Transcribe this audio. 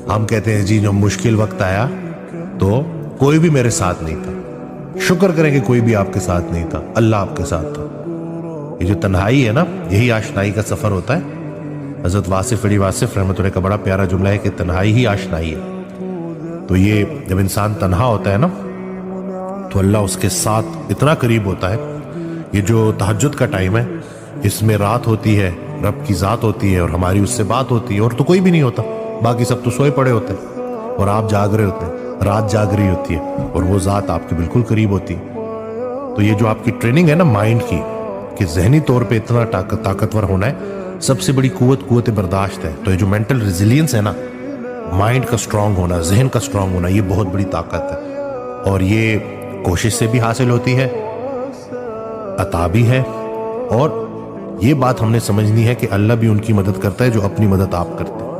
ہم کہتے ہیں جی جب مشکل وقت آیا تو کوئی بھی میرے ساتھ نہیں تھا، شکر کریں کہ کوئی بھی آپ کے ساتھ نہیں تھا، اللہ آپ کے ساتھ تھا۔ یہ جو تنہائی ہے نا، یہی آشنائی کا سفر ہوتا ہے۔ حضرت واصف علی واصف رحمۃ اللہ کا بڑا پیارا جملہ ہے کہ تنہائی ہی آشنائی ہے۔ تو یہ جب انسان تنہا ہوتا ہے نا تو اللہ اس کے ساتھ اتنا قریب ہوتا ہے۔ یہ جو تہجد کا ٹائم ہے، اس میں رات ہوتی ہے، رب کی ذات ہوتی ہے اور ہماری اس سے بات ہوتی ہے، اور تو کوئی بھی نہیں ہوتا، باقی سب تو سوئے پڑے ہوتے ہیں اور آپ جاگ رہے ہوتے ہیں، رات جاگ رہی ہوتی ہے اور وہ ذات آپ کے بالکل قریب ہوتی ہے۔ تو یہ جو آپ کی ٹریننگ ہے نا مائنڈ کی، کہ ذہنی طور پہ اتنا طاقتور ہونا ہے، سب سے بڑی قوت برداشت ہے۔ تو یہ جو مینٹل ریزیلینس ہے نا، مائنڈ کا سٹرونگ ہونا، ذہن کا سٹرونگ ہونا، یہ بہت بڑی طاقت ہے، اور یہ کوشش سے بھی حاصل ہوتی ہے، عطا بھی ہے۔ اور یہ بات ہم نے سمجھنی ہے کہ اللہ بھی ان کی مدد کرتا ہے جو اپنی مدد آپ کرتے ہیں۔